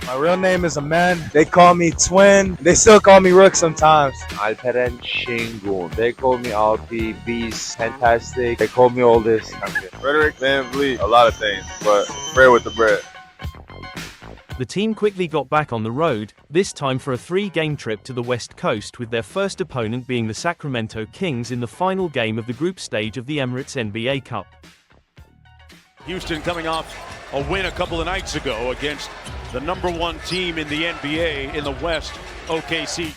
My real name is Amen. They call me Twin. They still call me Rook sometimes. Alperen Şengün. They call me Alpi, Beast, Fantastic. They call me all this. Fred VanVleet. A lot of things, but Fred with the bread. The team quickly got back on the road, this time for a 3-game trip to the West Coast, with their first opponent being the Sacramento Kings in the final game of the group stage of the Emirates NBA Cup. Houston coming off a win a couple of nights ago against the #1 team in the NBA in the West, OKC.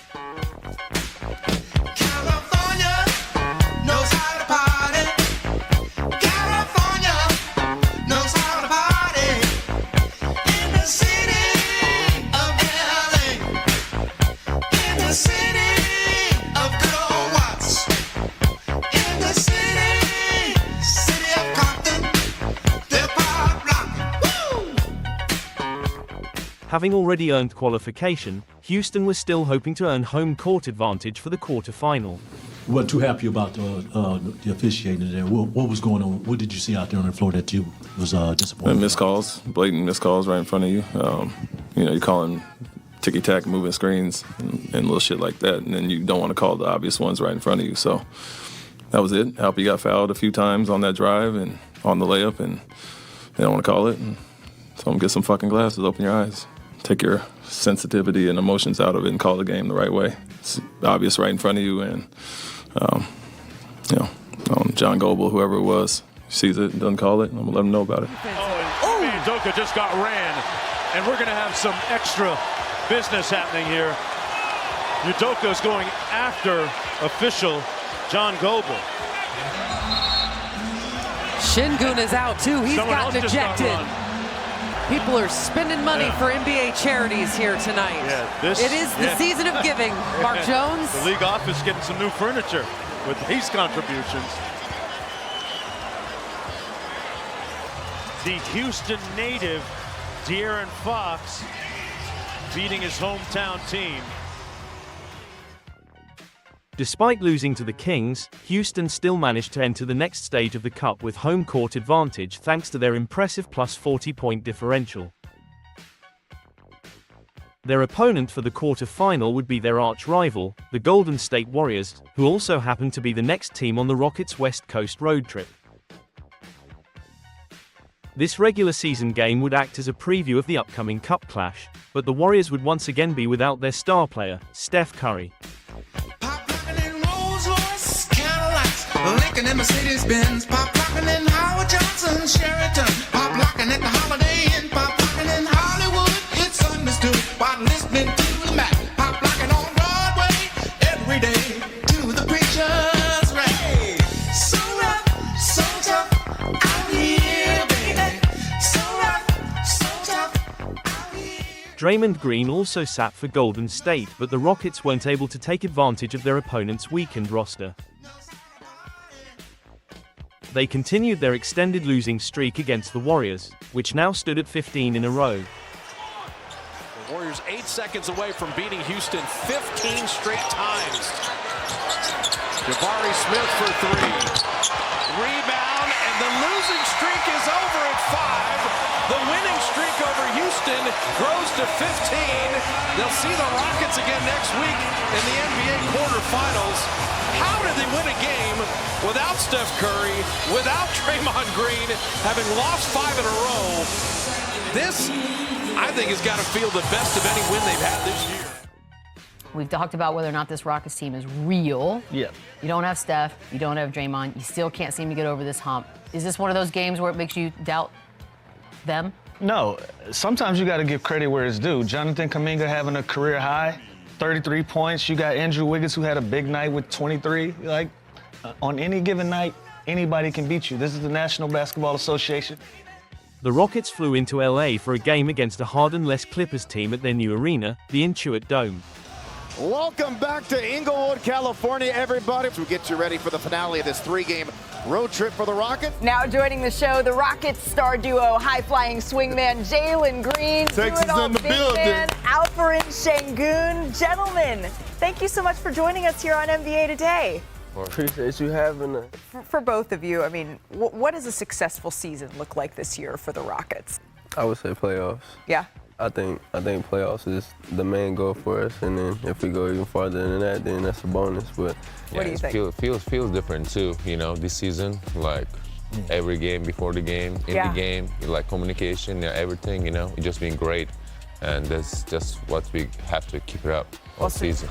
Having already earned qualification, Houston was still hoping to earn home court advantage for the quarterfinal. We weren't too happy about the officiating there. What was going on? What did you see out there on the floor that you was disappointed? Missed calls, blatant missed calls right in front of you. You're calling ticky-tack, moving screens, and little shit like that, and then you don't want to call the obvious ones right in front of you. So that was it. Alpi got fouled a few times on that drive and on the layup, and they don't want to call it. And so get some fucking glasses, open your eyes. Take your sensitivity and emotions out of it and call the game the right way. It's obvious right in front of you, and John Goble, whoever it was, sees it and doesn't call it, I'm gonna let him know about it. Oh, and Udoka just got ran, and we're gonna have some extra business happening here. Udoka's going after official John Goble. Şengün is out too. He's gotten ejected. People are spending money for NBA charities here tonight. Yeah, it is the season of giving. Mark Jones. The league office getting some new furniture with these contributions. The Houston native, De'Aaron Fox, beating his hometown team. Despite losing to the Kings, Houston still managed to enter the next stage of the Cup with home court advantage thanks to their impressive plus 40-point differential. Their opponent for the quarter-final would be their arch-rival, the Golden State Warriors, who also happen to be the next team on the Rockets' West Coast road trip. This regular season game would act as a preview of the upcoming Cup clash, but the Warriors would once again be without their star player, Steph Curry. Lincoln and Mercedes-Benz, pop locking in Howard Johnson, Sheraton, pop locking at the Holiday Inn, pop locking in Hollywood, it's understood, while listening to the Mac, pop locking on Broadway, every day, to the preacher's right. So rough, so tough, out here, baby, so rough, so tough, out here. Draymond Green also sat for Golden State, but the Rockets weren't able to take advantage of their opponent's weakened roster. They continued their extended losing streak against the Warriors, which now stood at 15 in a row. The Warriors 8 seconds away from beating Houston 15 straight times. Jabari Smith for 3. Rebound, and the losing streak is over at 5. The winning streak over Houston grows to 15. They'll see the Rockets again next week in the NBA quarterfinals. How did they win a game without Steph Curry, without Draymond Green, having lost 5 in a row? This, I think, has got to feel the best of any win they've had this year. We've talked about whether or not this Rockets team is real. Yeah. You don't have Steph, you don't have Draymond, you still can't seem to get over this hump. Is this one of those games where it makes you doubt them? No, sometimes you got to give credit where it's due. Jonathan Kuminga having a career high, 33 points. You got Andrew Wiggins who had a big night with 23. On any given night, anybody can beat you. This is the National Basketball Association. The Rockets flew into LA for a game against a hardened-less Clippers team at their new arena, the Intuit Dome. Welcome back to Inglewood, California, everybody. We'll get you ready for the finale of this 3-game road trip for the Rockets. Now joining the show, the Rockets star duo, high-flying swingman Jalen Green, Texas in the building, man, Alperen Şengün. Gentlemen, thank you so much for joining us here on NBA Today. Appreciate you having us. For both of you, I mean, what does a successful season look like this year for the Rockets? I would say playoffs. Yeah. I think playoffs is the main goal for us, and then if we go even farther than that, then that's a bonus. But what do you think? Feels different too. You know, this season, like every game, before the game, in the game, like communication, everything. You know, it's just been great, and that's just what we have to keep it up all season.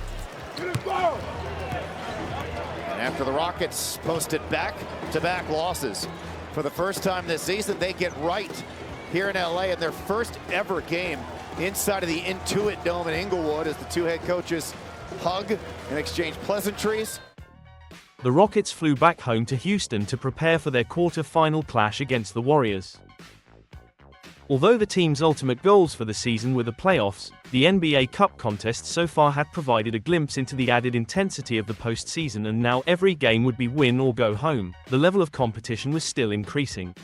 And after the Rockets posted back-to-back losses for the first time this season, they get right here in LA in their first ever game inside of the Intuit Dome in Inglewood as the two head coaches hug and exchange pleasantries. The Rockets flew back home to Houston to prepare for their quarter-final clash against the Warriors. Although the team's ultimate goals for the season were the playoffs, the NBA Cup contest so far had provided a glimpse into the added intensity of the postseason, and now every game would be win or go home. The level of competition was still increasing.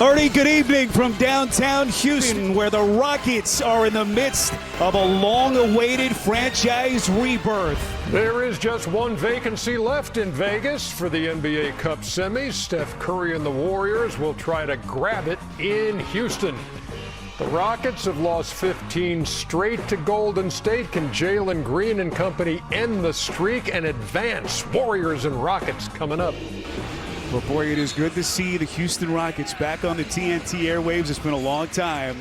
Ernie, good evening from downtown Houston, where the Rockets are in the midst of a long-awaited franchise rebirth. There is just one vacancy left in Vegas for the NBA Cup semis. Steph Curry and the Warriors will try to grab it in Houston. The Rockets have lost 15 straight to Golden State. Can Jalen Green and company end the streak and advance? Warriors and Rockets coming up. Well, boy, it is good to see the Houston Rockets back on the TNT airwaves. It's been a long time.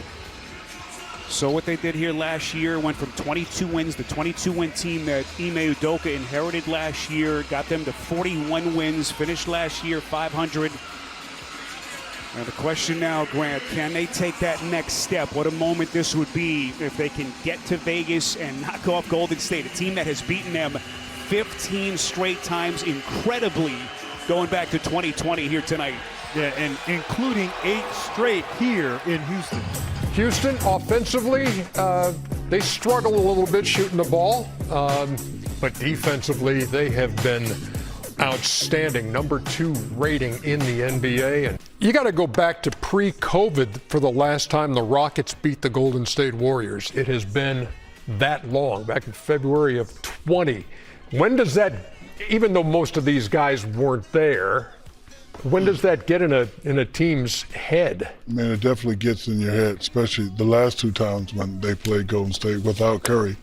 So what they did here last year, went from 22 wins, the 22-win team that Ime Udoka inherited last year, got them to 41 wins, finished last year 500. And the question now, Grant, can they take that next step? What a moment this would be if they can get to Vegas and knock off Golden State, a team that has beaten them 15 straight times, incredibly, going back to 2020 here tonight. Yeah, and including 8 straight here in Houston. Houston, offensively, they struggle a little bit shooting the ball, but defensively, they have been outstanding. Number 2 rating in the NBA. And you got to go back to pre-COVID for the last time the Rockets beat the Golden State Warriors. It has been that long, back in February of 20. When does that, even though most of these guys weren't there, when does that get in a team's head? Man, it definitely gets in your head, especially the last 2 times when they played Golden State without Curry.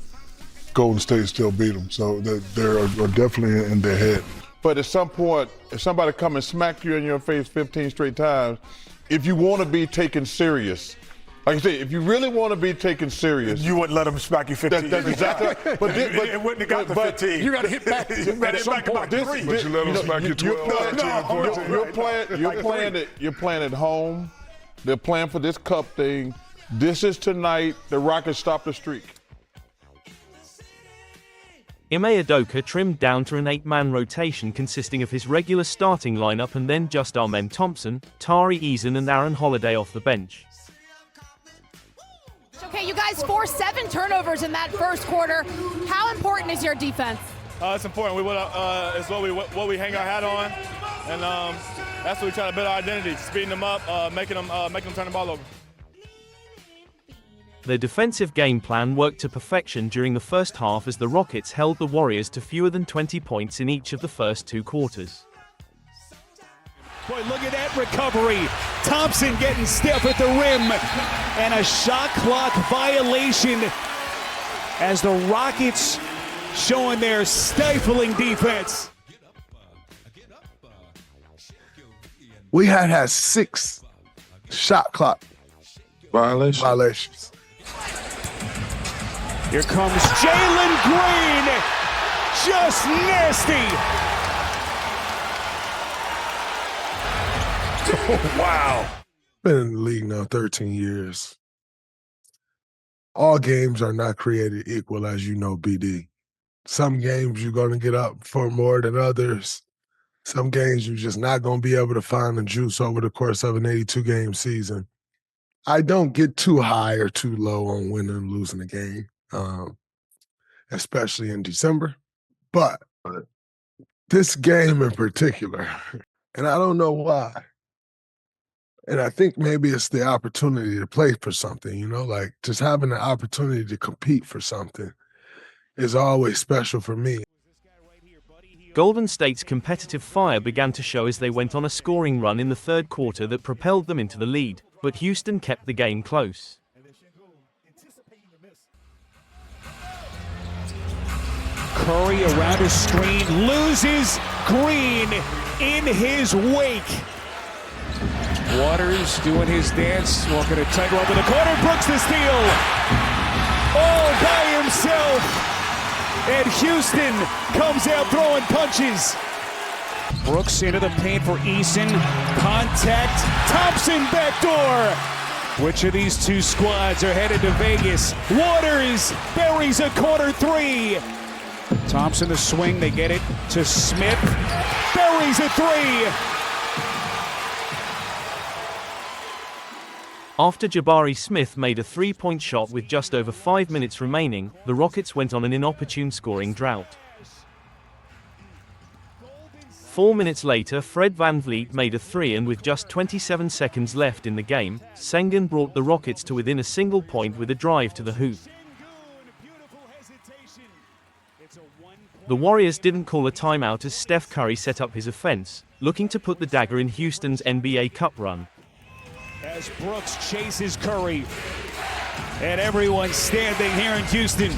Golden State still beat them, so they're definitely in their head. But at some point, if somebody come and smack you in your face 15 straight times, if you want to be taken serious, like I say, if you really want to be taken serious, you wouldn't let them smack you 15. That's exactly right. But it wouldn't have got the 15. You got to hit back. At some point, But you let them smack you 12, 13, 14. You're playing at home. They're playing for this cup thing. This is tonight. The Rockets stop the streak. Ime Udoka trimmed down to an 8-man rotation consisting of his regular starting lineup and then just Amen Thompson, Tari Eason and Aaron Holiday off the bench. Okay, you guys forced 7 turnovers in that first quarter. How important is your defense? It's important. It's what we hang our hat on, and that's what we try to build our identity, speeding them up, making them turn the ball over. Their defensive game plan worked to perfection during the first half as the Rockets held the Warriors to fewer than 20 points in each of the first 2 quarters. Boy, look at that recovery. Thompson getting stiff at the rim. And a shot clock violation as the Rockets showing their stifling defense. We had 6 shot clock violations. Here comes Jalen Green. Just nasty. Oh, wow. Been in the league now 13 years. All games are not created equal, as you know, BD. Some games you're going to get up for more than others. Some games you're just not going to be able to find the juice over the course of an 82-game season. I don't get too high or too low on winning and losing a game, especially in December. But this game in particular, and I don't know why, and I think maybe it's the opportunity to play for something, you know, like just having the opportunity to compete for something is always special for me. Golden State's competitive fire began to show as they went on a scoring run in the third quarter that propelled them into the lead. but Houston kept the game close. Curry around a screen, loses Green in his wake. Waters doing his dance, walking a tightrope in the corner. Brooks the steal, all by himself. And Houston comes out throwing punches. Brooks into the paint for Eason. Contact. Thompson backdoor. Which of these two squads are headed to Vegas? Waters buries a corner three. Thompson the swing. They get it to Smith. Buries a three. After Jabari Smith made a three-point shot with just over 5 minutes remaining, the Rockets went on an inopportune scoring drought. 4 minutes later, Fred VanVleet made a three, and with just 27 seconds left in the game, Sengun brought the Rockets to within a single point with a drive to the hoop. The Warriors didn't call a timeout as Steph Curry set up his offense, looking to put the dagger in Houston's NBA Cup run. As Brooks chases Curry, and everyone's standing here in Houston.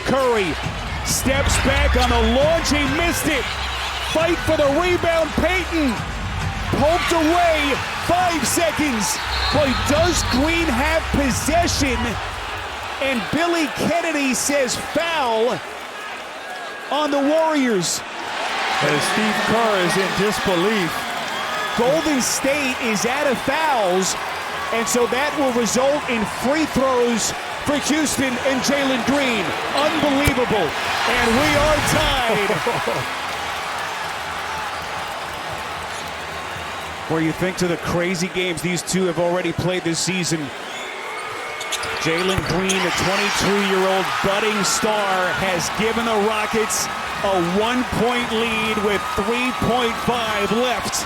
Curry steps back on the launch, he missed it. Fight for the rebound, Payton. Poked away, 5 seconds. Boy, does Green have possession? And Billy Kennedy says foul on the Warriors. As Steve Kerr is in disbelief. Golden State is out of fouls, and so that will result in free throws for Houston and Jalen Green. Unbelievable. And we are tied. Where you think to the crazy games these two have already played this season. Jalen Green, a 22-year-old budding star, has given the Rockets a 1-point lead with 3.5 left.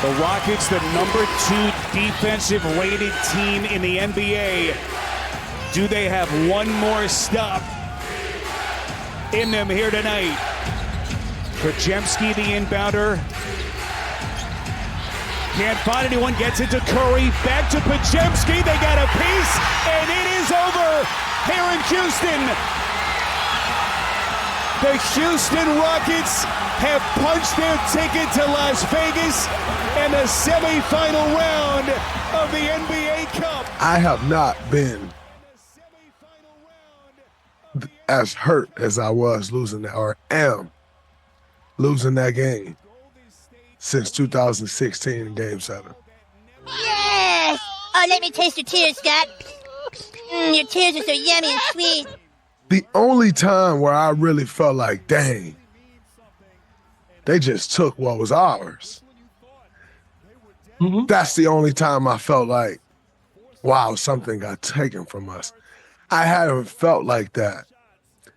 The Rockets, the number 2 defensive rated team in the NBA. Do they have one more stop in them here tonight? Kajemski, the inbounder. Can't find anyone, gets it to Curry, back to Kajemski, they got a piece, and it is over here in Houston. The Houston Rockets have punched their ticket to Las Vegas in the semifinal round of the NBA Cup. I have not been as hurt as I was losing that, or am losing that game since 2016 in Game 7. Yes! Oh, let me taste your tears, Scott. Your tears are so yummy and sweet. The only time where I really felt like, dang, they just took what was ours. That's the only time I felt like, wow, something got taken from us. I haven't felt like that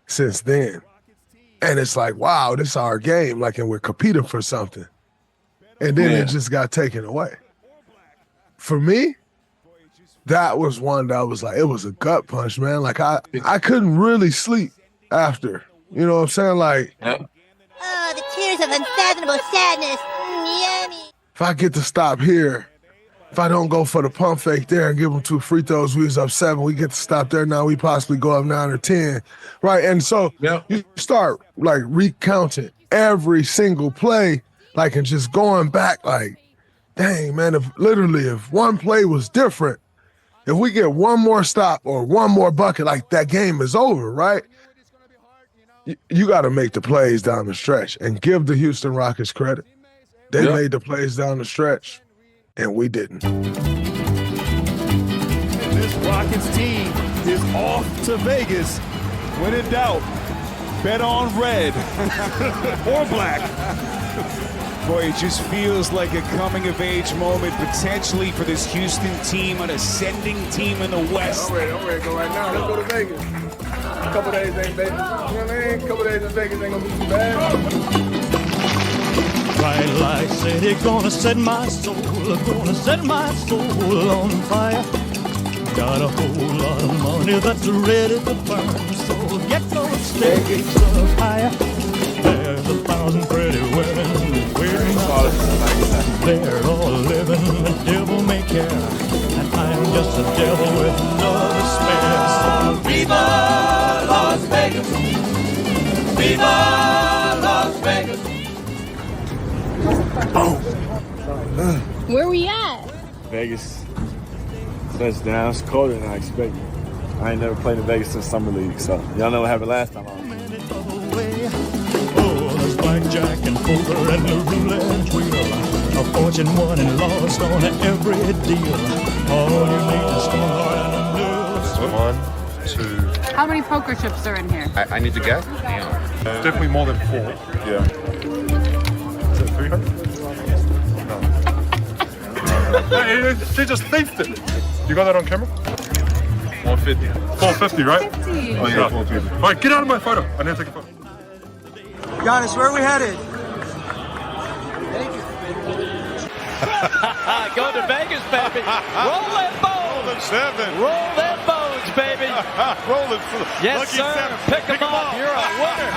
since then. And it's like, wow, this is our game, like, and we're competing for something. And then it just got taken away. For me, that was one that was like, it was a gut punch, man. Like, I couldn't really sleep after. You know what I'm saying? Like, oh, the tears of unfathomable sadness. Yummy. If I get to stop here, if I don't go for the pump fake there and give them 2 free throws, we was up 7, we get to stop there, now we possibly go up 9 or 10, right? And so you start, like, recounting every single play, like, and just going back, like, dang, man, if one play was different, if we get one more stop or one more bucket, like, that game is over, right? You got to make the plays down the stretch and give the Houston Rockets credit. They made the plays down the stretch, and we didn't. And this Rockets team is off to Vegas. When in doubt, bet on red or black. Boy, it just feels like a coming-of-age moment potentially for this Houston team, an ascending team in the West. I'm ready to go right now. Let's go to Vegas. A couple days ain't Vegas. You know what I mean? A couple days in Vegas ain't gonna be too bad. Bright light city, gonna set my soul on fire. Got a whole lot of money that's ready to burn, so get those stakes up higher. There's 1,000 pretty women waiting out. They're all living the devil may care. devil with love spares. Viva Las Vegas! Viva Las Vegas! Where we at? Vegas. Touchdown. It's colder than I expected. I ain't never played in Vegas since Summer League, so y'all know what happened last time. Oh, there's blackjack and poker and the roulette wheel. A fortune won and lost on every deal. All you need is strong heart and a nerve. 1, 2. How many poker chips are in here? I need to guess. Definitely more than 4. Yeah. Is it 300? No. Hey, they just thiefed it. You got that on camera? 450. 450, right? 50. Oh, yeah, 450. All right, get out of my photo. I need to take a photo. Giannis, where are we headed? Go to Vegas, baby. Roll that bones. Roll that bones, bababy. Roll it. Yes, Lucky sir. seven. Pick them up. You're a winner.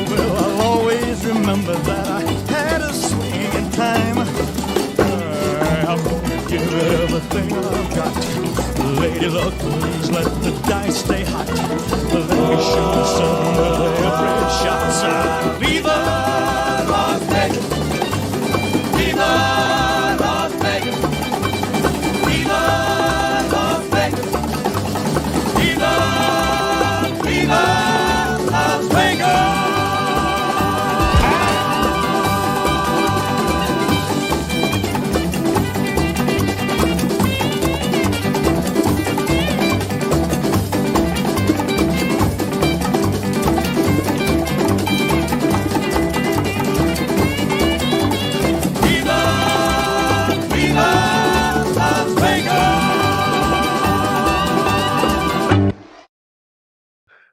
Well, I'll always remember that I had a swinging time. I'm gonna give it everything I've got. Lady luck, please let the dice stay hot. Let me shoot some with every shot. Viva Las Vegas! Viva Las Vegas! Viva Las Vegas! Viva, Viva Las Vegas!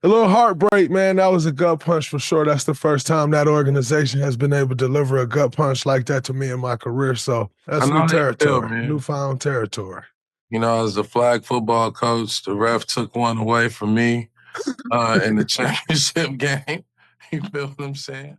A little heartbreak, man. That was a gut punch for sure. That's the first time that organization has been able to deliver a gut punch like that to me in my career. So that's new territory, newfound territory. You know, as a flag football coach, the ref took one away from me in the championship game. You feel what I'm saying?